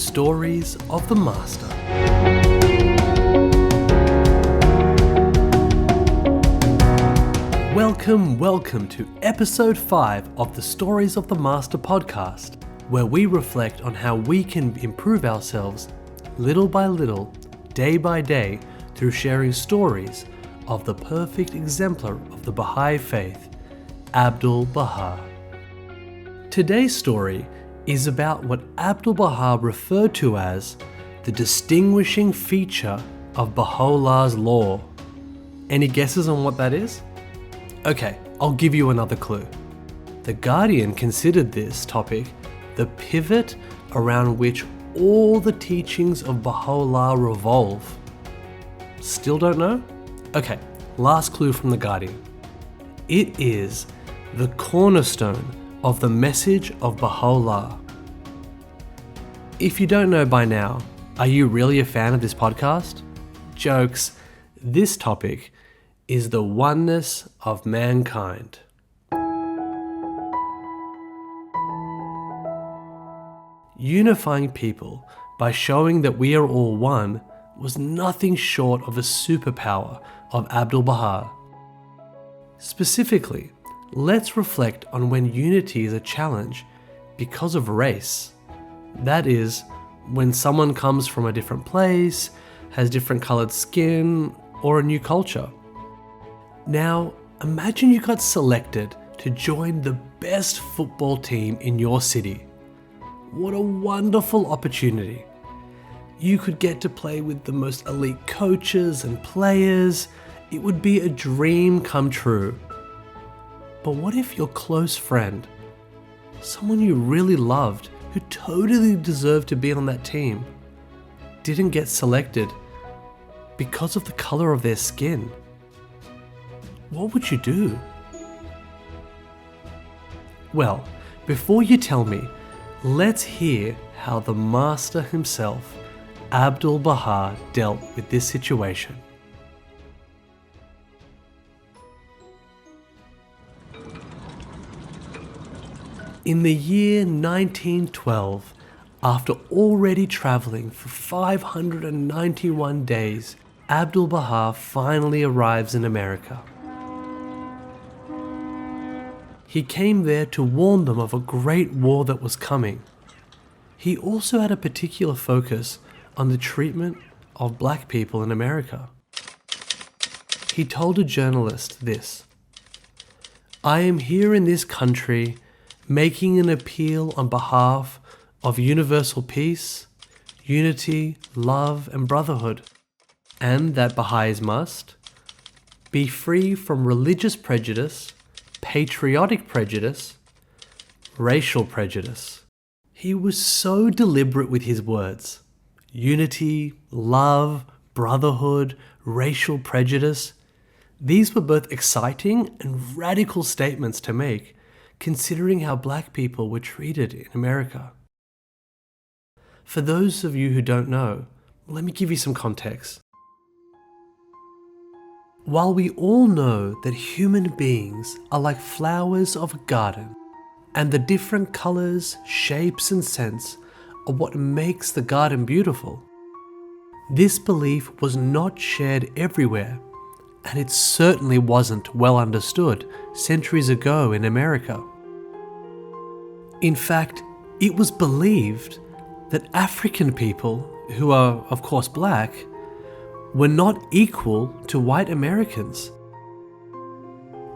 Stories of the Master. Welcome to episode 5 of the Stories of the Master podcast, where we reflect on how we can improve ourselves little by little, day by day, through sharing stories of the perfect exemplar of the Baha'i faith, Abdu'l-Baha. Today's story is about what Abdu'l-Baha referred to as the distinguishing feature of Baha'u'llah's law. Any guesses on what that is? Okay, I'll give you another clue. The Guardian considered this topic the pivot around which all the teachings of Baha'u'llah revolve. Still don't know? Okay, last clue from The Guardian. It is the cornerstone of the message of Baha'u'llah. If you don't know by now, are you really a fan of this podcast? Jokes. This topic is the oneness of mankind. Unifying people by showing that we are all one was nothing short of a superpower of Abdu'l-Baha. Specifically, let's reflect on when unity is a challenge because of race. That is, when someone comes from a different place, has different colored skin, or a new culture. Now, imagine you got selected to join the best football team in your city. What a wonderful opportunity. You could get to play with the most elite coaches and players. It would be a dream come true. But what if your close friend, someone you really loved, who totally deserved to be on that team, didn't get selected because of the color of their skin? What would you do? Well, before you tell me, let's hear how the master himself, Abdu'l-Baha, dealt with this situation. In the year 1912, after already traveling for 591 days, Abdu'l-Baha finally arrives in America. He came there to warn them of a great war that was coming. He also had a particular focus on the treatment of black people in America. He told a journalist this: "I am here in this country making an appeal on behalf of universal peace, unity, love, and brotherhood, and that Baha'is must be free from religious prejudice, patriotic prejudice, racial prejudice." He was so deliberate with his words. Unity, love, brotherhood, racial prejudice. These were both exciting and radical statements to make, considering how black people were treated in America. For those of you who don't know, let me give you some context. While we all know that human beings are like flowers of a garden, and the different colors, shapes, and scents are what makes the garden beautiful, this belief was not shared everywhere, and it certainly wasn't well understood centuries ago in America. In fact, it was believed that African people, who are of course black, were not equal to white Americans.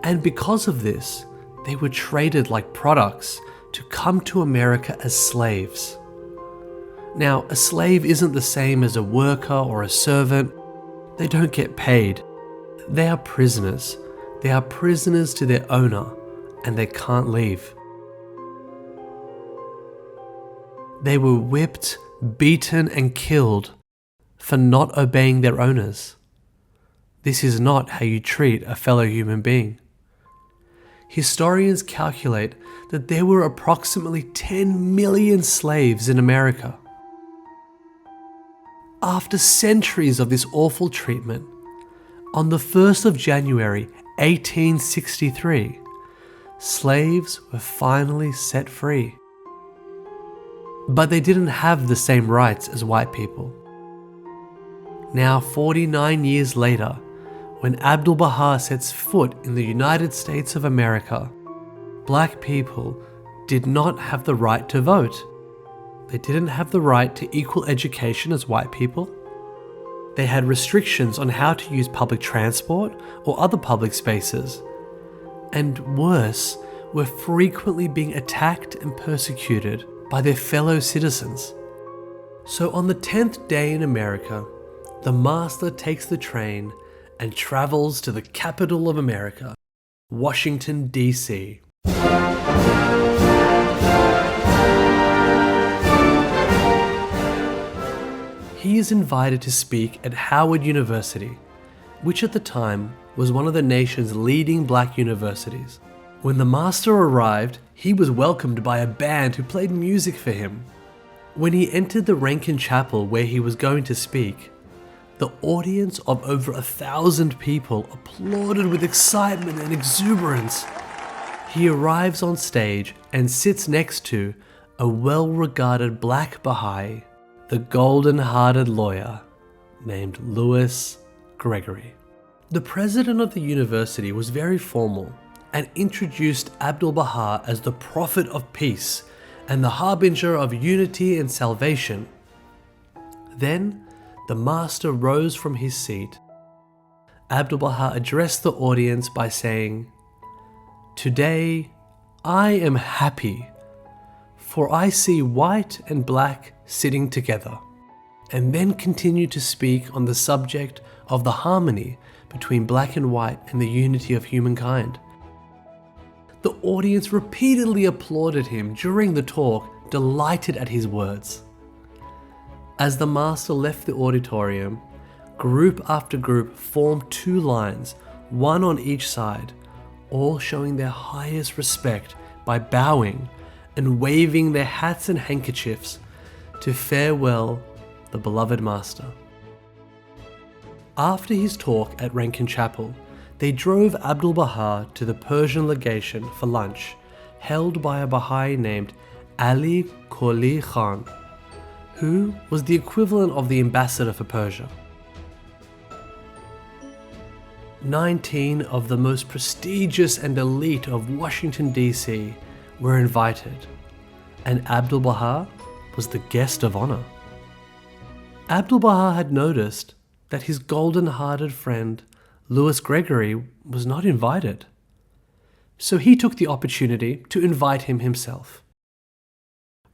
And because of this, they were traded like products to come to America as slaves. Now, a slave isn't the same as a worker or a servant. They don't get paid. They are prisoners. They are prisoners to their owner, and they can't leave. They were whipped, beaten, and killed for not obeying their owners. This is not how you treat a fellow human being. Historians calculate that there were approximately 10 million slaves in America. After centuries of this awful treatment, on the 1st of January 1863, slaves were finally set free. but they didn't have the same rights as white people. Now, 49 years later, when Abdu'l-Baha sets foot in the United States of America, black people did not have the right to vote. They didn't have the right to equal education as white people. They had restrictions on how to use public transport or other public spaces. And worse, were frequently being attacked and persecuted by their fellow citizens. So on the 10th day in America, the master takes the train and travels to the capital of America, Washington, D.C. He is invited to speak at Howard University, which at the time was one of the nation's leading black universities. When the master arrived, he was welcomed by a band who played music for him. When he entered the Rankin Chapel where he was going to speak, the audience of over 1,000 people applauded with excitement and exuberance. He arrives on stage and sits next to a well-regarded black Baha'i, the golden-hearted lawyer named Louis Gregory. The president of the university was very formal and introduced Abdu'l-Baha as the prophet of peace and the harbinger of unity and salvation. Then, the master rose from his seat. Abdu'l-Baha addressed the audience by saying, "Today, I am happy, for I see white and black sitting together," and then continued to speak on the subject of the harmony between black and white and the unity of humankind. The audience repeatedly applauded him during the talk, delighted at his words. As the master left the auditorium, group after group formed two lines, one on each side, all showing their highest respect by bowing and waving their hats and handkerchiefs to farewell the beloved master. After his talk at Rankin Chapel, they drove Abdu'l-Baha to the Persian legation for lunch, held by a Baha'i named Ali Qoli Khan, who was the equivalent of the ambassador for Persia. 19 of the most prestigious and elite of Washington, D.C. were invited, and Abdu'l-Baha was the guest of honor. Abdu'l-Baha had noticed that his golden-hearted friend Louis Gregory was not invited, so he took the opportunity to invite him himself.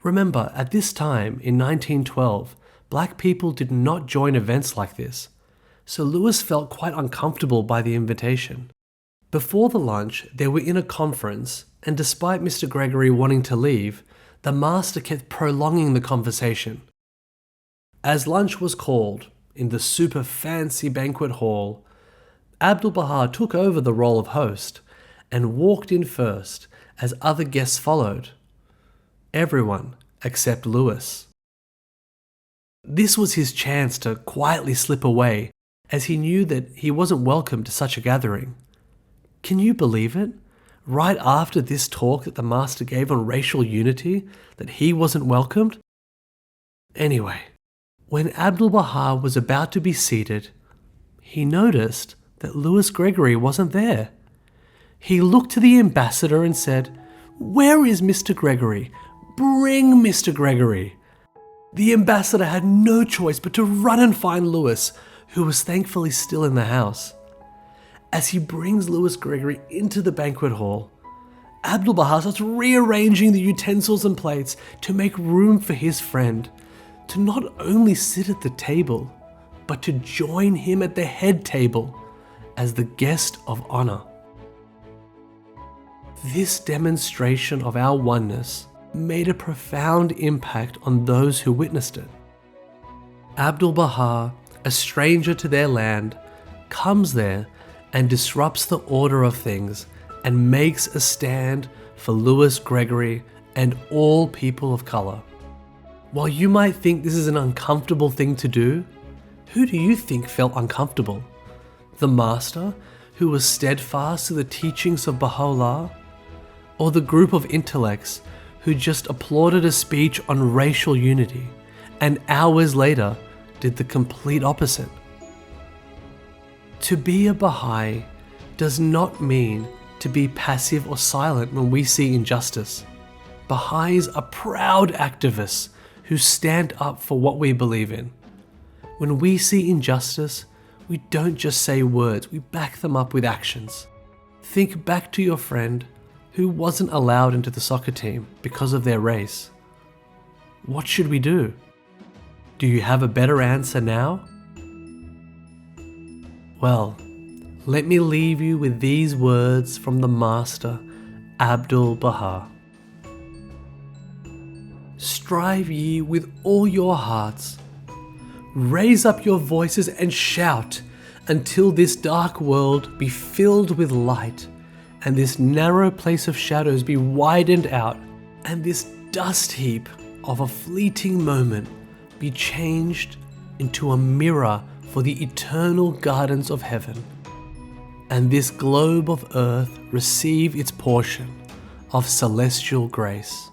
Remember, at this time in 1912, black people did not join events like this, so Louis felt quite uncomfortable by the invitation. Before the lunch, they were in a conference, and despite Mr. Gregory wanting to leave, the master kept prolonging the conversation. As lunch was called in the super fancy banquet hall, Abdu'l-Baha took over the role of host and walked in first as other guests followed. Everyone except Louis. This was his chance to quietly slip away, as he knew that he wasn't welcome to such a gathering. Can you believe it? Right after this talk that the master gave on racial unity, that he wasn't welcomed? Anyway, when Abdu'l-Baha was about to be seated, he noticed that Louis Gregory wasn't there. He looked to the ambassador and said, "Where is Mr. Gregory? Bring Mr. Gregory." The ambassador had no choice but to run and find Louis, who was thankfully still in the house. As he brings Louis Gregory into the banquet hall, Abdu'l-Baha starts rearranging the utensils and plates to make room for his friend to not only sit at the table, but to join him at the head table as the guest of honor. This demonstration of our oneness made a profound impact on those who witnessed it. Abdu'l-Baha, a stranger to their land, comes there and disrupts the order of things and makes a stand for Louis Gregory and all people of color. While you might think this is an uncomfortable thing to do, who do you think felt uncomfortable? The master, who was steadfast to the teachings of Baha'u'llah, or the group of intellects who just applauded a speech on racial unity and hours later did the complete opposite. To be a Baha'i does not mean to be passive or silent when we see injustice. Baha'is are proud activists who stand up for what we believe in. When we see injustice, we don't just say words, we back them up with actions. Think back to your friend who wasn't allowed into the soccer team because of their race. What should we do? Do you have a better answer now? Well, let me leave you with these words from the master, Abdu'l-Baha. Strive ye with all your hearts. Raise up your voices and shout until this dark world be filled with light, and this narrow place of shadows be widened out, and this dust heap of a fleeting moment be changed into a mirror for the eternal gardens of heaven, and this globe of earth receive its portion of celestial grace.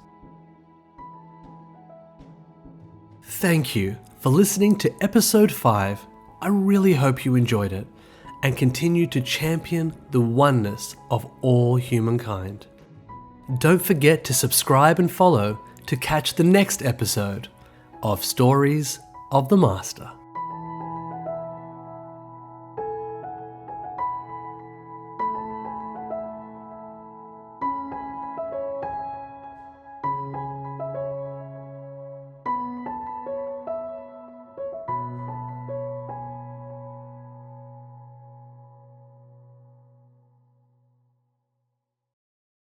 Thank you for listening to episode 5. I really hope you enjoyed it and continue to champion the oneness of all humankind. Don't forget to subscribe and follow to catch the next episode of Stories of the Master.